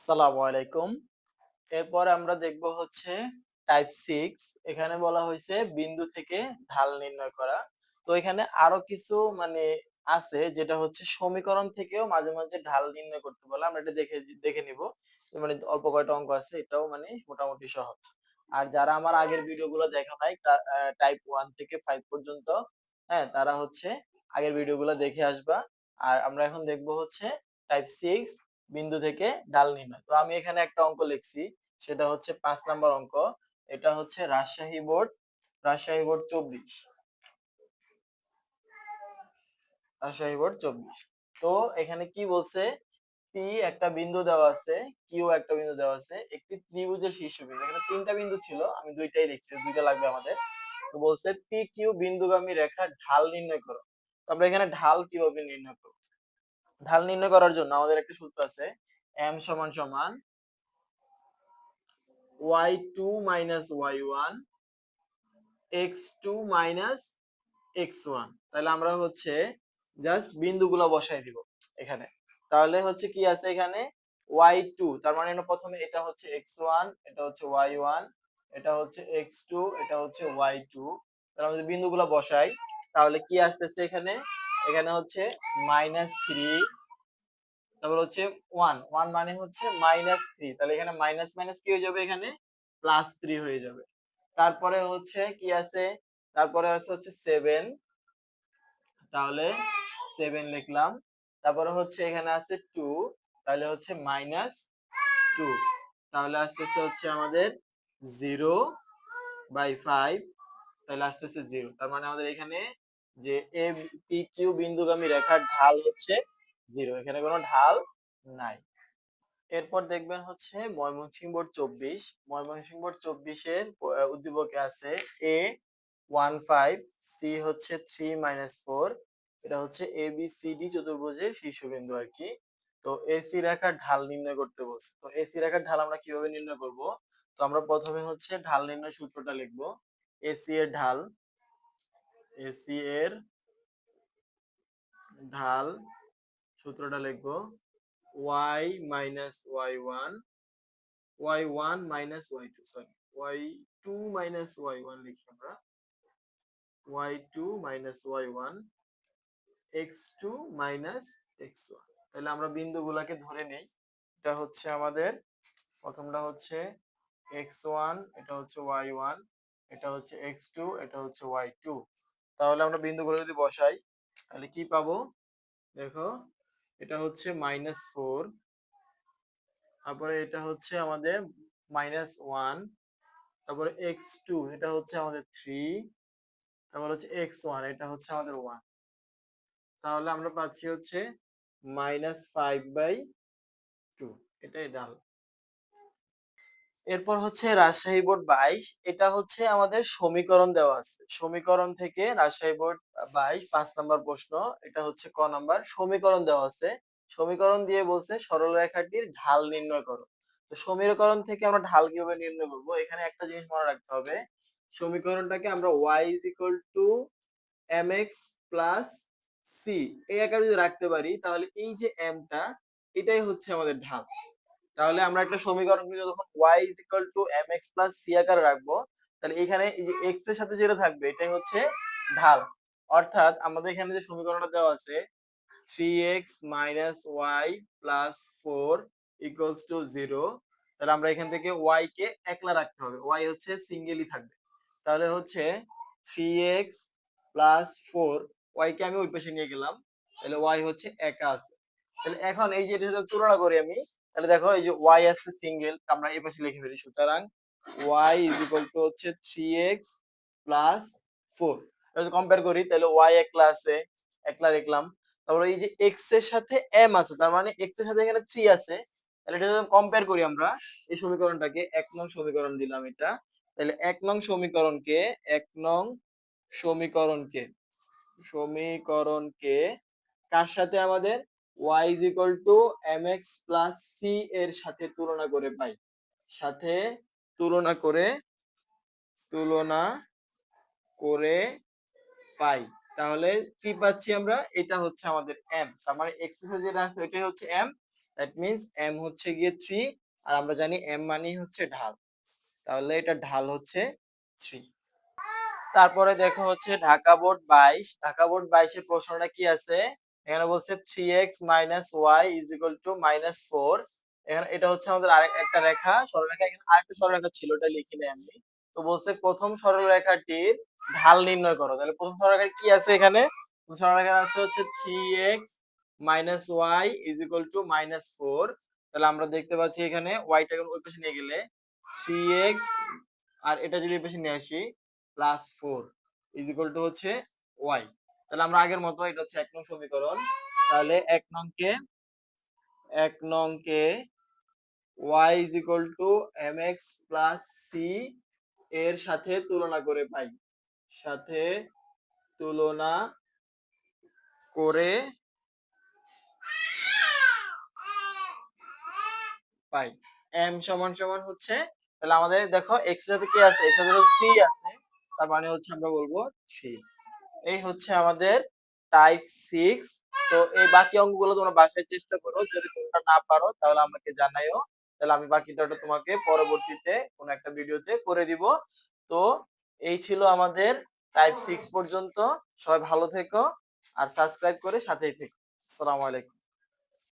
আসসালামু আলাইকুম। এরপর আমরা দেখব হচ্ছে টাইপ 6। এখানে বলা হয়েছে বিন্দু থেকে ঢাল নির্ণয় করা। তো এখানে আরো কিছু মানে আছে যেটা হচ্ছে সমীকরণ থেকেও মাঝে মাঝে ঢাল নির্ণয় করতে বলে। আমরা এটা দেখে নিব। মানে অল্প কয়টা অঙ্ক আছে, এটাও মানে মোটামুটি সহজ। আর যারা আমার আগের ভিডিওগুলো দেখো নাই টাইপ 1 থেকে 5 পর্যন্ত, হ্যাঁ, তারা হচ্ছে আগের ভিডিওগুলো দেখে আসবা। আর আমরা এখন দেখব হচ্ছে টাইপ 6 বিন্দু থেকে ঢাল নির্ণয়। তো আমি এখানে একটা অঙ্ক লিখছি, সেটা হচ্ছে 5 নাম্বার অঙ্ক। এটা হচ্ছে রাজশাহী বোর্ড 24। রাজশাহী বোর্ড 24। তো এখানে কি বলছে, পি একটা বিন্দু দেওয়া আছে, কিউ একটা বিন্দু দেওয়া আছে, একটি ত্রিভুজের শীর্ষবিন্দু। এখানে তিনটা বিন্দু ছিল, আমি দুইটাই লিখছি, দুইটা লাগবে আমাদের। তো বলছে পি কিউ বিন্দুগামী রেখার ঢাল নির্ণয় করো। তো আমরা এখানে ঢাল কিভাবে নির্ণয় করব? ঢাল নির্ণয় করার জন্য আমাদের একটা সূত্র আছে, m সমান সমান y2 minus y1 x2 minus x1। তাহলে আমরা হচ্ছে জাস্ট বিন্দুগুলো বসাই দিব এখানে। তাহলে হচ্ছে কি আছে এখানে, y2, তার মানে প্রথমে এটা হচ্ছে x1, এটা হচ্ছে y1, এটা হচ্ছে x2, এটা হচ্ছে y2। তাহলে আমরা যদি বিন্দুগুলো বসাই তাহলে কি আসতেছে এখানে, এখানে হচ্ছে -3, তারপর হচ্ছে 1 1 মানে হচ্ছে -3। তাহলে এখানে মাইনাস মাইনাস কি হয়ে যাবে, এখানে +3 হয়ে যাবে। তারপরে হচ্ছে কি আছে, তারপরে আছে হচ্ছে 7, তাহলে 7 লিখলাম। তারপরে হচ্ছে এখানে আছে 2, তাহলে হচ্ছে -2। তাহলে আসতেছে হচ্ছে আমাদের 0/5, তাহলে আসতেছে 0। তার মানে আমাদের এখানে যে এ পি কিউ বিন্দুগামী রেখার ঢাল হচ্ছে 0, এখানে কোনো ঢাল নাই। এরপর দেখবেন হচ্ছে ময়মনসিংহ বোর্ড 24। ময়মনসিংহ বোর্ড 24 এর উদ্দীপকে আছে a 15, সি হচ্ছে 3 - 4। এটা হচ্ছে এ বি সি ডি চতুর্ভুজের শীর্ষবিন্দু আর কি। তো এসি রেখার ঢাল নির্ণয় করতে বলছে। তো এসি রেখার ঢাল আমরা কিভাবে নির্ণয় করব? তো আমরা প্রথমে হচ্ছে ঢাল নির্ণয় সূত্রটা লিখব। এসি এর ঢাল, এসি এর ঢাল সূত্রটা লিখব y minus y1, y1 minus y2, sorry, y2 minus y1 লিখি আমরা, y2 minus y1, x2 minus x1। তাহলে আমরা বিন্দুগুলোকে ধরে নেই। এটা হচ্ছে আমাদের প্রথমটা হচ্ছে x1, এটা হচ্ছে y1, এটা হচ্ছে x2, এটা হচ্ছে y2। তাহলে আমরা বিন্দুগুলো যদি বসাই তাহলে কি পাবো, দেখো, এটা হচ্ছে -4, তারপরে এটা হচ্ছে আমাদের -1, তারপরে x2 এটা হচ্ছে আমাদের 3, তারপর হচ্ছে x1 এটা হচ্ছে আমাদের 1। তাহলে আমরা পাচ্ছি হচ্ছে -5/2, এটাই ঢাল। এরপর হচ্ছে রাজশাহী বোর্ড 22। এটা হচ্ছে আমাদের সমীকরণ দেওয়া আছে, সমীকরণ থেকে রাজশাহী বোর্ড 22 5 নাম্বার প্রশ্ন। এটা হচ্ছে ক নাম্বার, সমীকরণ দেওয়া আছে, সমীকরণ দিয়ে বলছে সরলরেখাটির ঢাল নির্ণয় করো। তো সমীকরণ থেকে আমরা ঢাল কিভাবে নির্ণয় করব, এখানে একটা জিনিস মনে রাখতে হবে, সমীকরণটাকে আমরা y mx প্লাস c এই আকারে যদি রাখতে পারি তাহলে এই যে m টা, এটাই হচ্ছে আমাদের ঢাল। তাহলে আমরা একটা সমীকরণ যখন y mx plus c আকারে রাখবো, তাহলে এখানে এই যে x এর সাথে যেটা থাকবে এটাই হচ্ছে ঢাল। অর্থাৎ আমাদের এখানে যে সমীকরণটা দেওয়া আছে 3x minus y plus 4 equals to 0, তাহলে আমরা এখান থেকে y কে একলা রাখতে হবে, y হচ্ছে সিঙ্গেলই থাকবে। তাহলে হচ্ছে 3x plus 4, y কে আমি ওই পাশে নিয়ে গেলাম, তাহলে y হচ্ছে একা আছে। তাহলে এখন এই যে এটা তুলনা করি আমি, তাহলে দেখো এই যে y আছে সিঙ্গেল, আমরা এই পাশে লিখে ফেলি। সুতরাং y হচ্ছে 3x plus 4। যদি কম্পেয়ার করি তাহলে y একলা আছে, একলা লিখলাম। তারপরে এই যে x এর সাথে m আছে, তার মানে x এর সাথে এখানে 3 আছে। তাহলে এটা যদি কম্পেয়ার করি আমরা এই সমীকরণটাকে, 1 নং সমীকরণ দিলাম এটা। তাহলে 1 নং সমীকরণকে, 1 নং সমীকরণকে সমীকরণকে কার সাথে আমাদের y mx plus c এর সাথে তুলনা করে পাই, সাথে তুলনা করে তুলনা করে পাই। তাহলে কি পাচ্ছি আমরা, এটা হচ্ছে আমাদের m, তার মানে x এর যেটা আছে এটাই হচ্ছে m। দ্যাট মিন্স m হচ্ছে গিয়ে 3 আর আমরা জানি m মানেই হচ্ছে ঢাল, তাহলে এটা ঢাল হচ্ছে 3। তারপরে দেখো হচ্ছে ঢাকা বোর্ড 22, ঢাকা বোর্ড 22 এর প্রশ্নটা কি আছে, এখানে বলছে 3x y -4। এখানে এটা হচ্ছে আমাদের আরেক একটা রেখা, সরলরেখা, এখানে আরেকটা সরলরেখা ছিল, এটা লিখি নাই আমি। তো বলছে প্রথম সরলরেখাটির ঢাল নির্ণয় করো। তাহলে প্রথম সরলরেখা কি আছে এখানে, প্রথম সরলরেখা আছে হচ্ছে 3x y -4। তাহলে আমরা দেখতে পাচ্ছি এখানে y টাকে ওই পাশে নিয়ে গেলে 3x, আর এটা যদি এই পাশে নিয়ে আসি +4 হচ্ছে y। তাহলে আমরা আগের মতো, এটা হচ্ছে 1 নং সমীকরণ। তাহলে 1 নং কে y mx c এর সাথে তুলনা করে পাই, সাথে তুলনা করে পাই। m সমান সমান হচ্ছে, তাহলে আমাদের দেখো x এর সাথে কি আছে, x এর সাথে 3 আছে, তার মানে হচ্ছে আমরা বলবো 3। এই হচ্ছে আমাদের টাইপ 6। তো এই বাকি অঙ্কগুলো তোমরা বাসায় চেষ্টা করো, যদি তোমরা না পারো তাহলে আমাকে জানাইও, তাহলে আমি বাকিটা তোমাকে পরবর্তীতে কোন একটা ভিডিওতে করে দিব। তো এই ছিল আমাদের টাইপ 6 পর্যন্ত। সবাই ভালো থেকো আর সাবস্ক্রাইব করে সাথেই থেকো। আসসালামু আলাইকুম।